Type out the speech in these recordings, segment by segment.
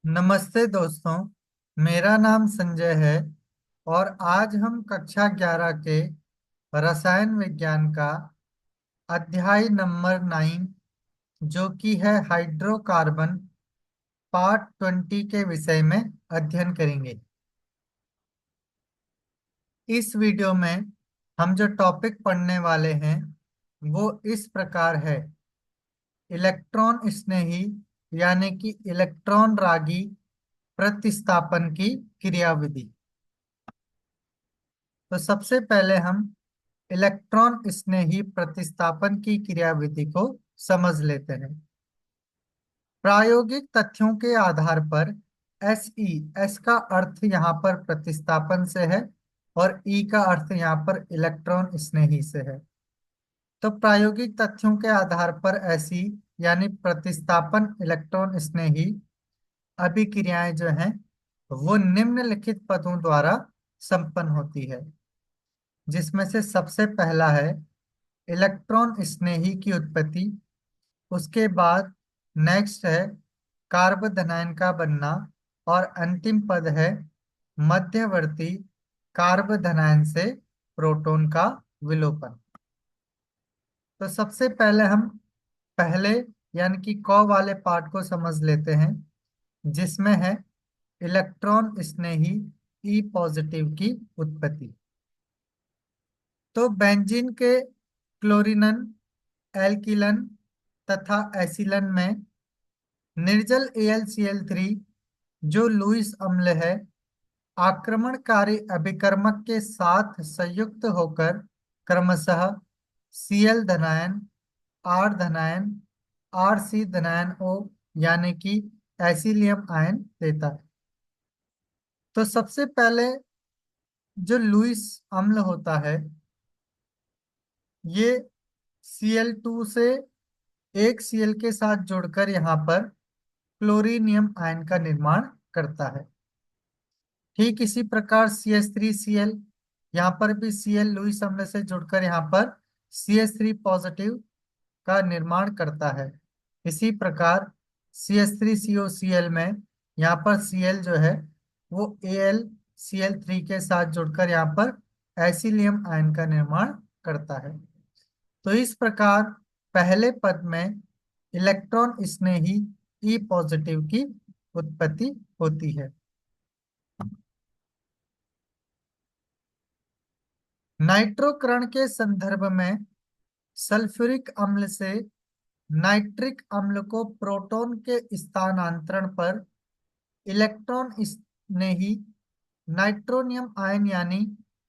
नमस्ते दोस्तों। मेरा नाम संजय है और आज हम कक्षा 11 के रसायन विज्ञान का अध्याय नंबर 9 जो कि है हाइड्रोकार्बन पार्ट 20 के विषय में अध्ययन करेंगे। इस वीडियो में हम जो टॉपिक पढ़ने वाले हैं वो इस प्रकार है। इलेक्ट्रॉन स्नेही यानी कि इलेक्ट्रॉन रागी प्रतिस्थापन की क्रियाविधि। तो सबसे पहले हम इलेक्ट्रॉन स्नेही प्रतिस्थापन की क्रियाविधि को समझ लेते हैं। प्रायोगिक तथ्यों के आधार पर एस का अर्थ यहाँ पर प्रतिस्थापन से है और ई का अर्थ यहाँ पर इलेक्ट्रॉन स्नेही से है। तो प्रायोगिक तथ्यों के आधार पर ऐसी यानी प्रतिस्थापन इलेक्ट्रॉन स्नेही अभिक्रियाएं जो हैं वो निम्नलिखित पदों द्वारा संपन्न होती है, जिसमें से सबसे पहला है इलेक्ट्रॉन स्नेही की उत्पत्ति। उसके बाद नेक्स्ट है कार्बोधनायन का बनना और अंतिम पद है मध्यवर्ती कार्बोधनायन से प्रोटॉन का विलोपन। तो सबसे पहले हम पहले यानी कि क वाले पार्ट को समझ लेते हैं, जिसमें है इलेक्ट्रॉन स्नेही ई पॉजिटिव की उत्पत्ति। तो बेंजीन के क्लोरीनन, एल्किलन तथा एसिलन में निर्जल AlCl3 जो लुईस अम्ल है आक्रमणकारी अभिकर्मक के साथ संयुक्त होकर क्रमशः Cl धनायन, R धनायन, Rc धनायन O यानी कि एसिलियम आयन देता है। तो सबसे पहले जो लुईस अम्ल होता है ये Cl2 से एक Cl के साथ जुड़कर यहाँ पर क्लोरीनियम आयन का निर्माण करता है। ठीक इसी प्रकार CH3Cl, यहाँ पर भी Cl लुईस अम्ल से जुड़कर यहाँ पर CH3 पॉजिटिव का निर्माण करता है। इसी प्रकार CH3COCl में यहाँ पर Cl जो है वो AlCl3 के साथ जुड़कर यहाँ पर एसिलियम आयन का निर्माण करता है। तो इस प्रकार पहले पद में इलेक्ट्रॉन स्नेही ई पॉजिटिव की उत्पत्ति होती है। नाइट्रोकरण के संदर्भ में सल्फ्यूरिक अम्ल से नाइट्रिक अम्ल को प्रोटॉन के स्थानांतरण पर इलेक्ट्रॉन स्नेही नाइट्रोनियम आयन यानी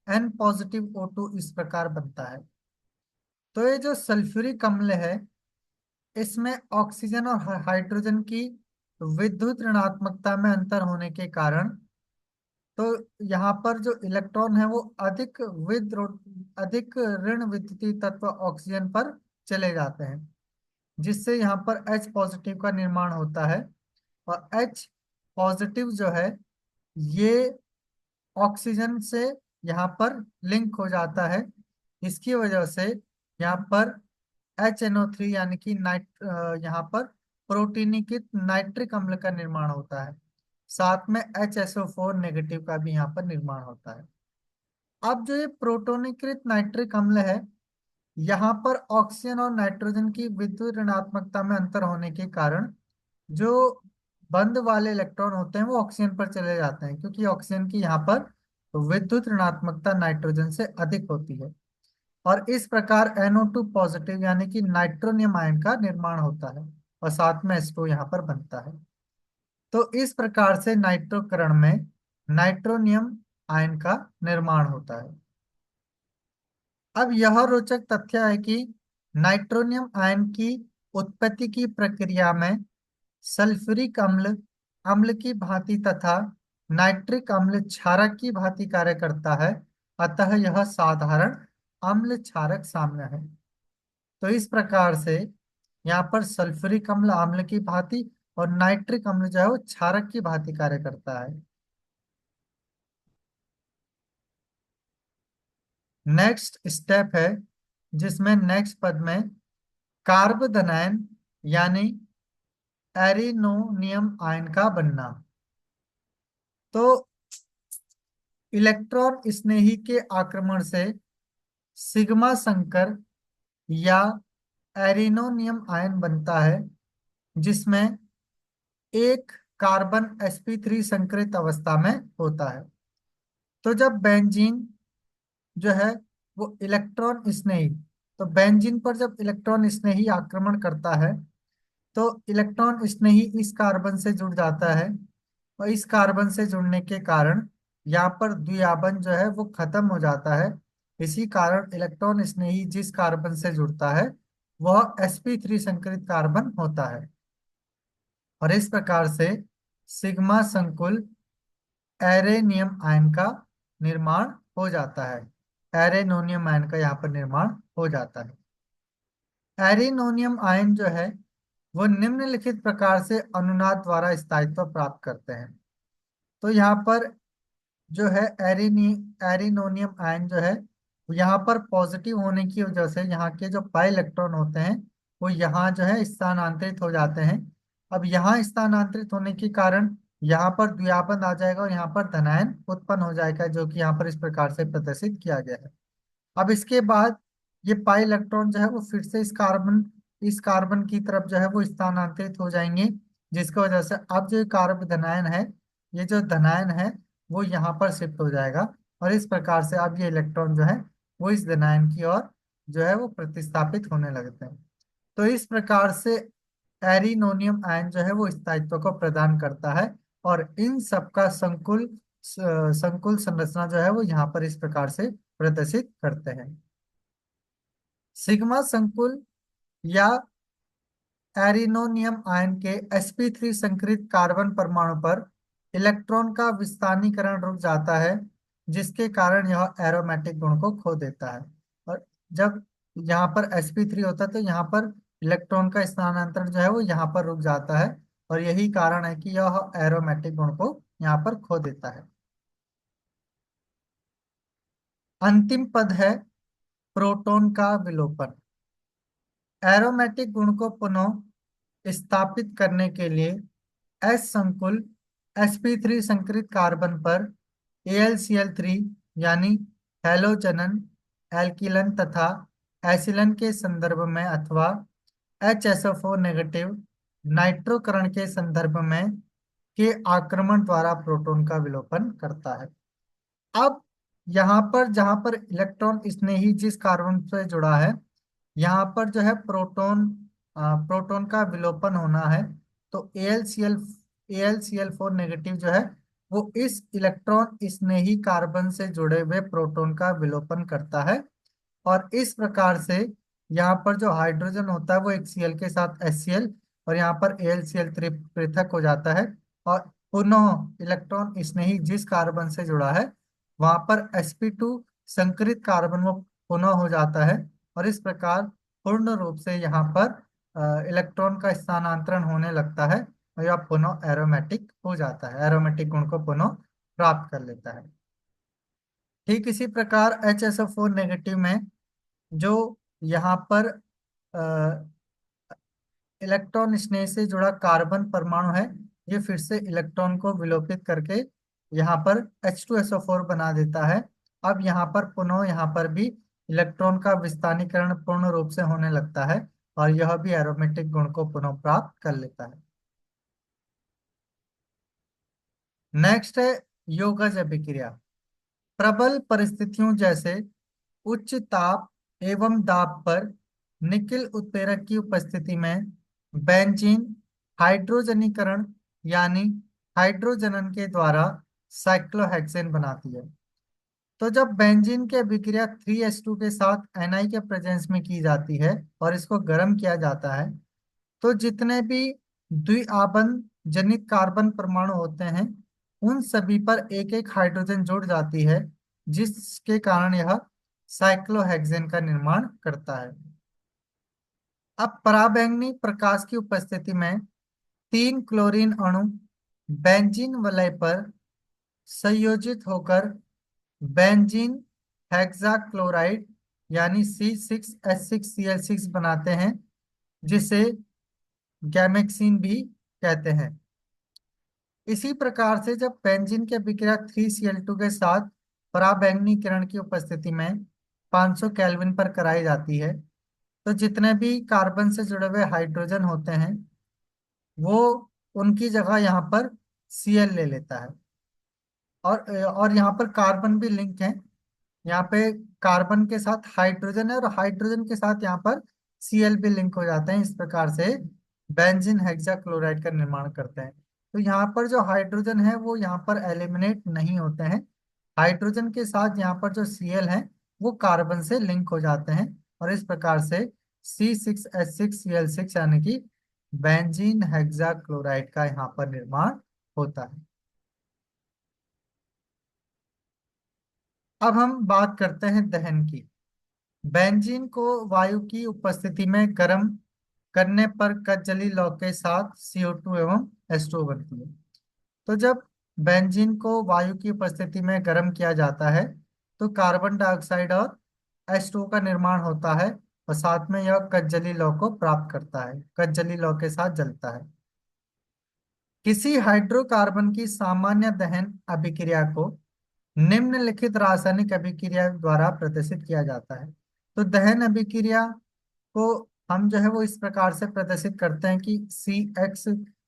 N पॉजिटिव O2 इस प्रकार बनता है। तो ये जो सल्फ्यूरिक अम्ल है इसमें ऑक्सीजन और हाइड्रोजन की विद्युत ऋणात्मकता में अंतर होने के कारण तो यहाँ पर जो इलेक्ट्रॉन है वो अधिक ऋण विद्युतीय तत्व ऑक्सीजन पर चले जाते हैं, जिससे यहाँ पर H पॉजिटिव का निर्माण होता है। और H पॉजिटिव जो है ये ऑक्सीजन से यहाँ पर लिंक हो जाता है। इसकी वजह से यहाँ पर HNO3 यानी कि यहाँ पर प्रोटीनीकृत नाइट्रिक अम्ल का निर्माण होता है। साथ में HSO4 नेगेटिव का भी यहाँ पर निर्माण होता है। अब जो ये प्रोटोनीकृत नाइट्रिक अम्ल है यहाँ पर ऑक्सीजन और नाइट्रोजन की विद्युत ऋणात्मकता में अंतर होने के कारण जो बंद वाले इलेक्ट्रॉन होते हैं वो ऑक्सीजन पर चले जाते हैं, क्योंकि ऑक्सीजन की यहाँ पर विद्युत ऋणात्मकता नाइट्रोजन से अधिक होती है। और इस प्रकार NO2 पॉजिटिव यानी कि नाइट्रोनियम आयन का निर्माण होता है और साथ में H2 यहाँ पर बनता है। तो इस प्रकार से नाइट्रोकरण में नाइट्रोनियम आयन का निर्माण होता है। अब यह रोचक तथ्य है कि नाइट्रोनियम आयन की उत्पत्ति की प्रक्रिया में सल्फ्यूरिक अम्ल अम्ल की भांति तथा नाइट्रिक अम्ल क्षारक की भांति कार्य करता है, अतः यह साधारण अम्ल क्षारक साम्य है। तो इस प्रकार से यहाँ पर सल्फ्यूरिक अम्ल अम्ल की भांति और नाइट्रिक अम्ल जो है वो क्षारक की भांति कार्य करता है। नेक्स्ट स्टेप है जिसमें नेक्स्ट पद में कार्बोधनायन यानी एरिनोनियम आयन का बनना। तो इलेक्ट्रॉन स्नेही के आक्रमण से सिग्मा संकर या एरिनोनियम आयन बनता है, जिसमें एक कार्बन sp3 संकरित अवस्था में होता है। तो जब बेंजीन जो है वो इलेक्ट्रॉन स्नेही, तो बेंजीन पर जब इलेक्ट्रॉन स्नेही आक्रमण करता है तो इलेक्ट्रॉन स्नेही इस कार्बन से जुड़ जाता है, और इस कार्बन से जुड़ने के कारण यहाँ पर द्विआबंध जो है वो खत्म हो जाता है। इसी कारण इलेक्ट्रॉन स्नेही जिस कार्बन से जुड़ता है वह sp3 संकरित कार्बन होता है, और इस प्रकार से सिग्मा संकुल एरेनियम आयन का निर्माण हो जाता है। एरेनोनियम आयन का यहाँ पर निर्माण हो जाता है। एरेनोनियम आयन जो है वो निम्नलिखित प्रकार से अनुनाद द्वारा स्थायित्व प्राप्त करते हैं। तो यहाँ पर जो है एरिनोनियम आयन जो है वो यहाँ पर पॉजिटिव होने की वजह से यहाँ के जो पाई इलेक्ट्रॉन होते हैं वो यहाँ जो है स्थानांतरित हो जाते हैं। अब यहाँ स्थानांतरित होने के कारण यहाँ पर द्विआबंध आ जाएगा और यहाँ पर धनायन उत्पन्न हो जाएगा, जो कि यहाँ पर इस प्रकार से प्रदर्शित किया गया है। अब इसके बाद ये पाई इलेक्ट्रॉन जो है वो फिर से इस कार्बन की तरफ जो है वो स्थानांतरित हो जाएंगे, जिसकी वजह से अब जो कार्बन धनायन है, ये जो धनायन है वो यहाँ पर शिफ्ट हो जाएगा, और इस प्रकार से अब ये इलेक्ट्रॉन जो है वो इस धनायन की ओर जो है वो प्रतिस्थापित होने लगते हैं। तो इस प्रकार से एरिनोनियम आयन जो है वो स्थायित्व को प्रदान करता है, और इन सबका संकुल संरचना जो है वो यहाँ पर इस प्रकार से प्रदर्शित करते हैं। सिग्मा संकुल या एरिनोनियम आयन के sp3 संकरित कार्बन परमाणु पर इलेक्ट्रॉन का विस्थानीकरण रुक जाता है, जिसके कारण यह एरोमेटिक गुण को खो देता है। और जब यहाँ पर sp3 होता है तो यहाँ पर इलेक्ट्रॉन का स्थानांतरण जो है वो यहाँ पर रुक जाता है, और यही कारण है कि यह एरोमेटिक गुण को यहाँ पर खो देता है। अंतिम पद है प्रोटॉन का विलोपन। एरोमेटिक गुण को पुनः स्थापित करने के लिए एस संकुल sp3 संकरित कार्बन पर AlCl3 यानी हैलोजनन, एल्किलन तथा एसिलन के संदर्भ में अथवा HSO4 नेगेटिव नाइट्रोकरण के संदर्भ में के आक्रमण द्वारा प्रोटॉन का विलोपन करता है। अब यहाँ पर जहाँ पर इलेक्ट्रॉन स्नेही जिस कार्बन से जुड़ा है, यहाँ पर जो है प्रोटॉन का विलोपन होना है। तो AlCl4 नेगेटिव जो है वो इस इलेक्ट्रॉन स्नेही कार्बन से जुड़े हुए प्रोटॉन का विलोपन करता है, और इस प्रकार से यहाँ पर जो हाइड्रोजन होता है वो एक Cl के साथ HCl, और यहाँ पर AlCl3 पृथक हो जाता है, और पुनः इलेक्ट्रॉन स्नेही जिस कार्बन से जुड़ा है वहां पर sp2 संकरित कार्बन वो पुनः हो जाता है, और इस प्रकार पूर्ण रूप से यहाँ पर इलेक्ट्रॉन का स्थानांतरण होने लगता है, और यह पुनः एरोमेटिक हो जाता है, एरोमेटिक गुण को पुनः प्राप्त कर लेता है। ठीक इसी प्रकार HSO4 नेगेटिव में जो यहाँ पर इलेक्ट्रॉन स्नेह से जुड़ा कार्बन परमाणु है, ये फिर से इलेक्ट्रॉन को विलोपित करके यहाँ पर H2SO4 बना देता है। अब यहाँ पर पुनः यहाँ पर भी इलेक्ट्रॉन का विस्थानीकरण पूर्ण रूप से होने लगता है, और यह भी एरोमेटिक गुण को पुनः प्राप्त कर लेता है। नेक्स्ट है योगज अभिक्रिया। प्रबल परिस्थितियों जैसे उच्च ताप एवं दाब पर निकिल उत्प्रेरक की उपस्थिति में बेंजीन हाइड्रोजनीकरण यानी हाइड्रोजनन के द्वारा साइक्लोहेक्सेन बनाती है। तो जब बेंजीन की अभिक्रिया 3s2 के साथ Na के प्रेजेंस में की जाती है और इसको गर्म किया जाता है, तो जितने भी द्विआबंध जनित कार्बन परमाणु होते हैं उन सभी पर एक एक हाइड्रोजन जुड़ जाती है, जिसके कारण यह साइक्लोहेक्सेन का निर्माण करता है। अब पराबैंगनी प्रकाश की उपस्थिति में 3 क्लोरीन अणु बेंजीन वलय पर संयोजित होकर बेंजीन हेक्साक्लोराइड यानी C6H6Cl6 बनाते हैं, जिसे गैमेक्सिन भी कहते हैं। इसी प्रकार से जब बेंजीन की अभिक्रिया 3Cl2 के साथ पराबैंगनी किरण की उपस्थिति में 500 केल्विन पर कराई जाती है, तो जितने भी कार्बन से जुड़े हुए हाइड्रोजन होते हैं वो उनकी जगह यहाँ पर Cl ले लेता है। और यहाँ पर कार्बन भी लिंक है। यहाँ पे कार्बन के साथ हाइड्रोजन है और हाइड्रोजन के साथ यहाँ पर Cl भी लिंक हो जाते हैं। इस प्रकार से बेंजीन हेक्साक्लोराइड का निर्माण करते हैं। तो यहाँ पर जो हाइड्रोजन है वो यहाँ पर एलिमिनेट नहीं होते हैं। हाइड्रोजन के साथ यहाँ पर जो Cl है वो कार्बन से लिंक हो जाते हैं और इस प्रकार से C6H6Cl6 यानी कि बेंजीन हेक्साक्लोराइड का यहाँ पर निर्माण होता है। अब हम बात करते हैं दहन की। बेंजीन को वायु की उपस्थिति में गर्म करने पर कजली लौ के साथ CO2 एवं H2O बनती है। तो जब बेंजीन को वायु की उपस्थिति में गर्म किया जाता है तो कार्बन डाइऑक्साइड और H2O का निर्माण होता है और साथ में यह कजली लौ को प्राप्त करता है, कजली लौ के साथ जलता है। किसी हाइड्रोकार्बन की सामान्य दहन अभिक्रिया को निम्नलिखित रासायनिक अभिक्रिया द्वारा प्रदर्शित किया जाता है। तो दहन अभिक्रिया को हम जो है वो इस प्रकार से प्रदर्शित करते हैं कि CX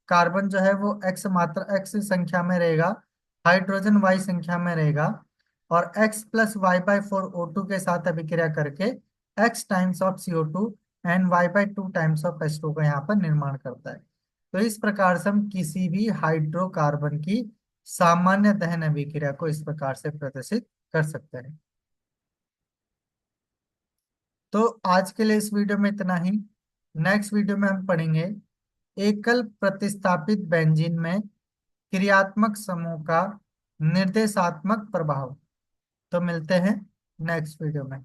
कार्बन जो है वो X मात्रा X संख्या में रहेगा, हाइड्रोजन Y संख्या में रहेगा और X+Y/4 O2 के साथ अभिक्रिया करके X times of CO2 and Y/2 times of H2 का यहाँ पर निर्माण करता है। तो इस प्रकार से हम किसी भी हाइड्रोकार्बन की सामान्य दहन अभिक्रिया को इस प्रकार से प्रदर्शित कर सकते हैं। तो आज के लिए इस वीडियो में इतना ही। नेक्स्ट वीडियो में हम पढ़ेंगे एकल प्रतिस्थापित बेंजीन में क्रियात्मक समूह का निर्देशात्मक प्रभाव। तो मिलते हैं नेक्स्ट वीडियो में।